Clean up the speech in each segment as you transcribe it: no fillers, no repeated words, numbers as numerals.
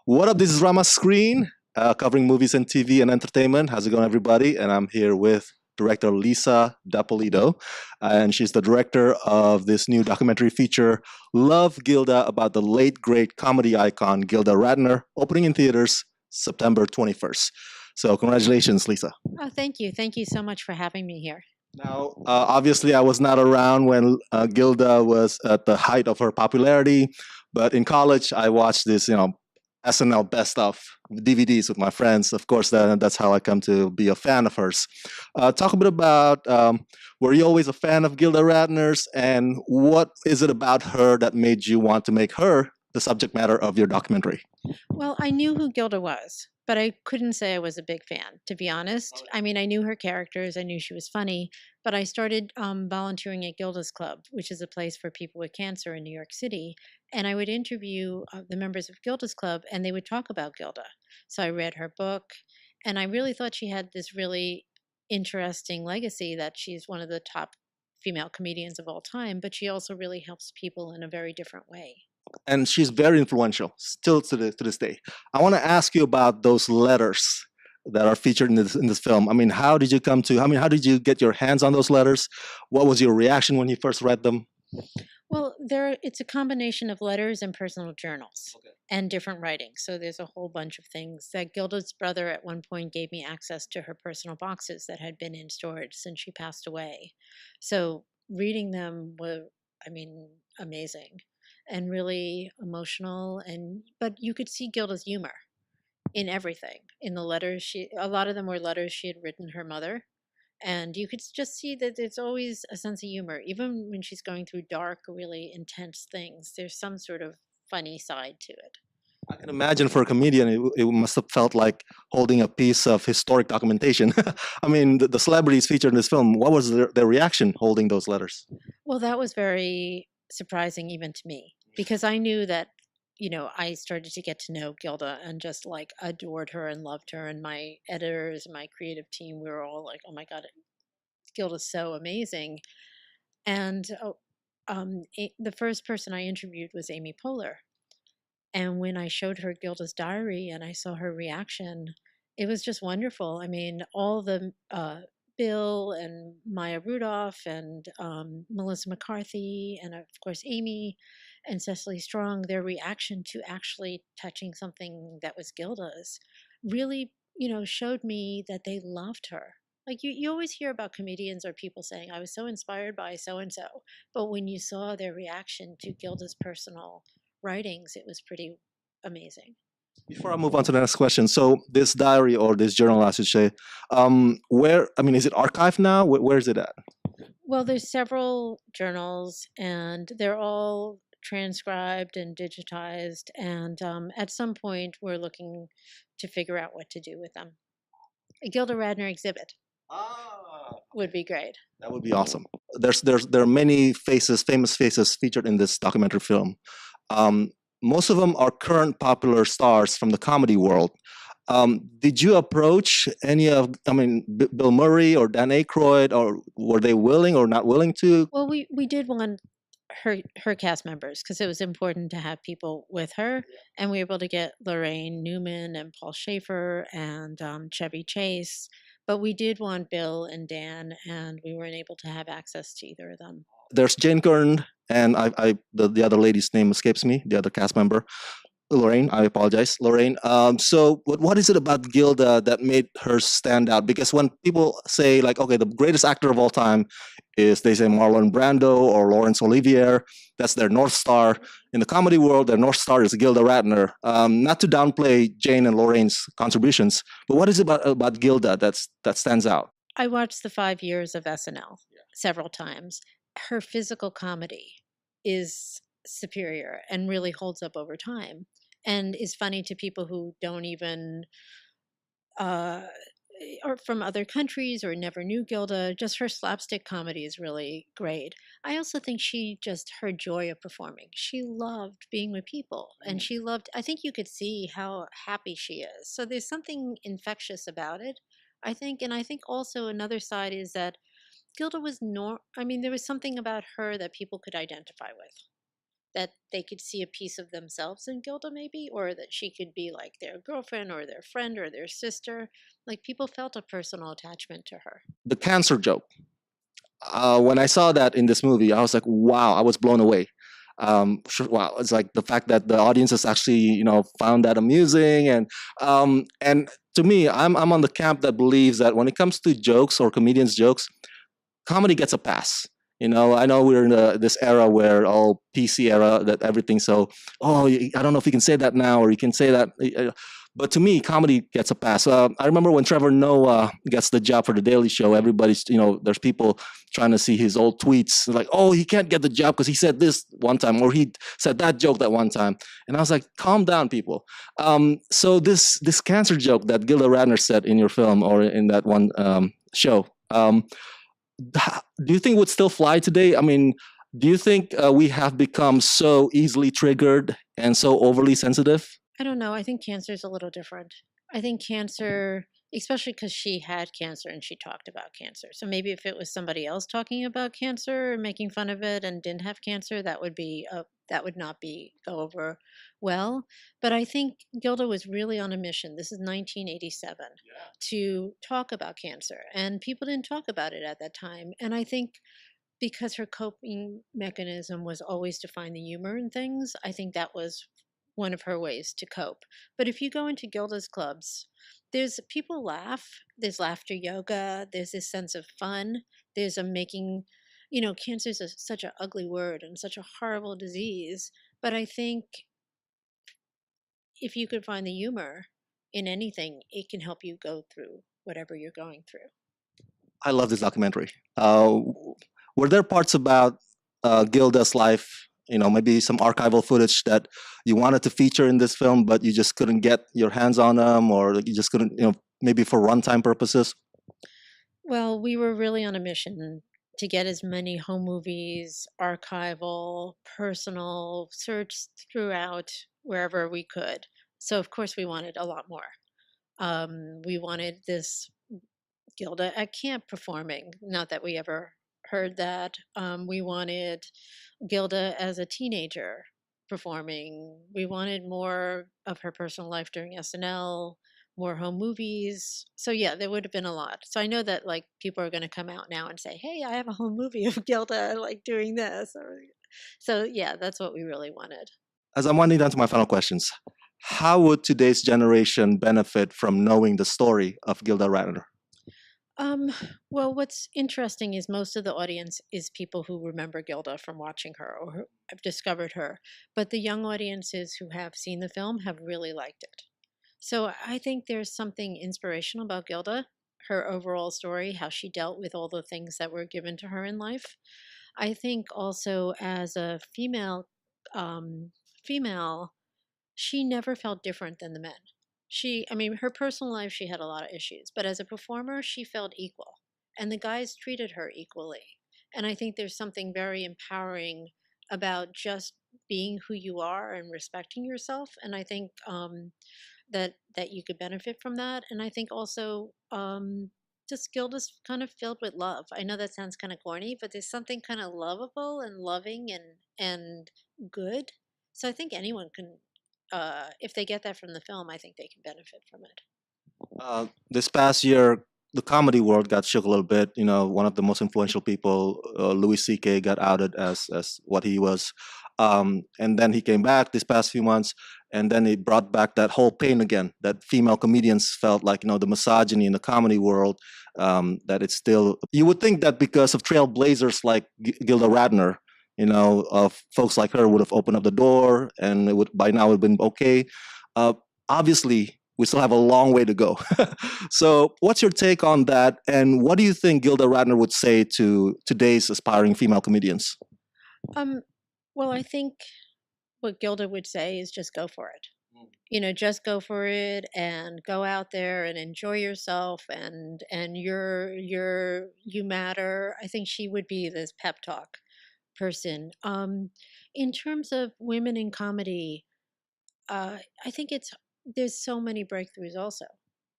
What up? This is Rama Screen, covering movies and TV and entertainment. How's it going, everybody? And I'm here with director Lisa Dapolito, and she's the director of this new documentary feature, Love Gilda, about the late great comedy icon Gilda Radner, opening in theaters September 21st. So, congratulations, Lisa. Oh, thank you. Thank you so much for having me here. Now, obviously, I was not around when Gilda was at the height of her popularity, but in college, I watched this, SNL best of DVDs with my friends. Of course, that's how I come to be a fan of hers. Talk a bit about were you always a fan of Gilda Radner's, and what is it about her that made you want to make her the subject matter of your documentary? Well, I knew who Gilda was, but I couldn't say I was a big fan, to be honest. Okay. I mean, I knew her characters, I knew she was funny, but I started volunteering at Gilda's Club, which is a place for people with cancer in New York City. And I would interview the members of Gilda's Club, and they would talk about Gilda. So I read her book, and I really thought she had this really interesting legacy that she's one of the top female comedians of all time, but she also really helps people in a very different way. And she's very influential still to this day. I want to ask you about those letters that are featured in this film. I mean, how did you come to? I mean, how did you get your hands on those letters? What was your reaction when you first read them? Well, it's a combination of letters and personal journals. Okay. And different writings. So there's a whole bunch of things that Gilda's brother at one point gave me access to her personal boxes that had been in storage since she passed away. So reading them were, I mean, amazing and really emotional, and but you could see Gilda's humor in everything. In the letters, a lot of them were letters she had written her mother, and you could just see that there's always a sense of humor. Even when she's going through dark, really intense things, there's some sort of funny side to it. I can imagine for a comedian, it must have felt like holding a piece of historic documentation. I mean, the celebrities featured in this film, what was their reaction holding those letters? Well, that was very surprising even to me, because I knew that, I started to get to know Gilda and just like adored her and loved her. And my editors and my creative team, we were all like, oh my God, Gilda's so amazing. And the first person I interviewed was Amy Poehler. And when I showed her Gilda's diary and I saw her reaction, it was just wonderful. I mean, all the Bill and Maya Rudolph and Melissa McCarthy, and of course Amy and Cecily Strong, their reaction to actually touching something that was Gilda's really, showed me that they loved her. Like you always hear about comedians or people saying, I was so inspired by so and so. But when you saw their reaction to Gilda's personal writings, it was pretty amazing. Before I move on to the next question, so this diary or this journal, I should say, where, I mean, is it archived now? Where is it at? Well, there's several journals, and they're all transcribed and digitized. And at some point, we're looking to figure out what to do with them. A Gilda Radner exhibit would be great. That would be awesome. There are many faces, famous faces featured in this documentary film. Most of them are current popular stars from the comedy world. Did you approach any of, I mean, Bill Murray or Dan Aykroyd, or were they willing or not willing to? Well, we did want her cast members because it was important to have people with her, and we were able to get Lorraine Newman and Paul Schaefer and Chevy Chase. But we did want Bill and Dan, and we weren't able to have access to either of them. There's Jane Kern, and the other lady's name escapes me, the other cast member. Lorraine, I apologize, Lorraine. So what is it about Gilda that made her stand out? Because when people say like, okay, the greatest actor of all time is, they say Marlon Brando or Laurence Olivier, that's their North Star. In the comedy world, their North Star is Gilda Radner. Not to downplay Jane and Lorraine's contributions, but what is it about Gilda that stands out? I watched the 5 years of SNL several times. Her physical comedy is superior and really holds up over time, and is funny to people who don't even or from other countries or never knew Gilda. Just her slapstick comedy is really great. I also think her joy of performing. She loved being with people, and she loved, I think you could see how happy she is. So there's something infectious about it, I think. And I think also another side is that Gilda was I mean, there was something about her that people could identify with, that they could see a piece of themselves in Gilda, maybe, or that she could be like their girlfriend or their friend or their sister. Like people felt a personal attachment to her. The cancer joke. When I saw that in this movie, I was like, wow, I was blown away. Sure, wow, it's like the fact that the audience has actually, found that amusing, and to me, I'm on the camp that believes that when it comes to jokes or comedians' jokes, comedy gets a pass. I know we're in this era where all PC era that everything. So, I don't know if you can say that now or you can say that. But to me, comedy gets a pass. I remember when Trevor Noah gets the job for the Daily Show. Everybody's, there's people trying to see his old tweets. Like, oh, he can't get the job because he said this one time or he said that joke that one time. And I was like, calm down, people. So this cancer joke that Gilda Radner said in your film or in that one show. Do you think would still fly today? I mean, do you think we have become so easily triggered and so overly sensitive? I don't know. I think cancer is a little different. I think cancer, especially because she had cancer and she talked about cancer. So maybe if it was somebody else talking about cancer and making fun of it and didn't have cancer, that would not be go over well. But I think Gilda was really on a mission. This is 1987 to talk about cancer, and people didn't talk about it at that time. And I think because her coping mechanism was always to find the humor in things, I think that was one of her ways to cope. But if you go into Gilda's clubs, there's people laugh, there's laughter yoga, there's this sense of fun, there's a making, cancer is such an ugly word and such a horrible disease. But I think if you could find the humor in anything, it can help you go through whatever you're going through. I love this documentary. Were there parts about Gilda's life, maybe some archival footage that you wanted to feature in this film, but you just couldn't get your hands on them, or you just couldn't, maybe for runtime purposes? Well, we were really on a mission to get as many home movies, archival, personal, searched throughout wherever we could. So, of course, we wanted a lot more. We wanted this Gilda at camp performing. Not that we ever heard that. We wanted Gilda as a teenager performing. We wanted more of her personal life during SNL, more home movies. So yeah, there would have been a lot. So I know that like people are going to come out now and say, "Hey, I have a home movie of Gilda like doing this." So yeah, that's what we really wanted. As I'm winding down to my final questions, how would today's generation benefit from knowing the story of Gilda Radner? Um, well, what's interesting is most of the audience is people who remember Gilda from watching her or who have discovered her. But the young audiences who have seen the film have really liked it. So I think there's something inspirational about Gilda, her overall story, how she dealt with all the things that were given to her in life. I think also as a um, female, she never felt different than the men. I mean, her personal life, she had a lot of issues, but as a performer, she felt equal. And the guys treated her equally. And I think there's something very empowering about just being who you are and respecting yourself. And I think that you could benefit from that. And I think also just Gilda's kind of filled with love. I know that sounds kind of corny, but there's something kind of lovable and loving and good. So I think anyone can, if they get that from the film, I think they can benefit from it. This past year, the comedy world got shook a little bit. One of the most influential people, Louis C.K., got outed as what he was, and then he came back this past few months, and then it brought back that whole pain again. That female comedians felt like the misogyny in the comedy world. That it's still. You would think that because of trailblazers like Gilda Radner, folks like her would have opened up the door, and it would by now have been okay. Uh, Obviously we still have a long way to go. So, what's your take on that? And what do you think Gilda Radner would say to today's aspiring female comedians? Um, well, I think what Gilda would say is just go for it. Just go for it and go out there and enjoy yourself and you matter. I think she would be this pep talk person. In terms of women in comedy, I think there's so many breakthroughs also.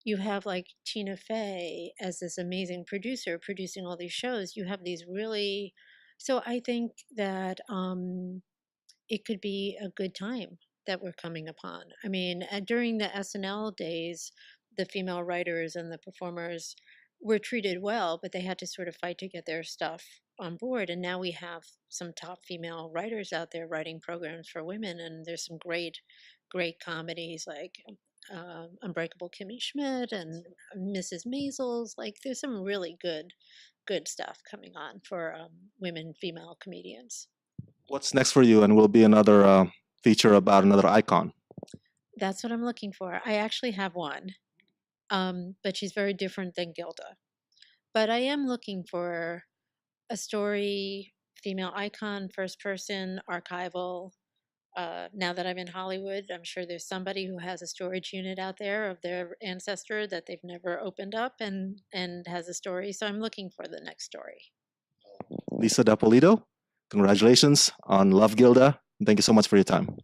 You have like Tina Fey as this amazing producer producing all these shows. You have these really, so I think that it could be a good time that we're coming upon. I mean, during the SNL days, the female writers and the performers were treated well, but they had to sort of fight to get their stuff on board. And now we have some top female writers out there writing programs for women, and there's some great comedies like Unbreakable Kimmy Schmidt and Mrs. Maisels. Like, there's some really good stuff coming on for women female comedians. What's next for you? And will be another feature about another icon. That's what I'm looking for. I actually have one, but she's very different than Gilda. But I am looking for a story, female icon, first person, archival. Now that I'm in Hollywood, I'm sure there's somebody who has a storage unit out there of their ancestor that they've never opened up and has a story. So I'm looking for the next story. Lisa D'Apolito, congratulations on Love Gilda. Thank you so much for your time.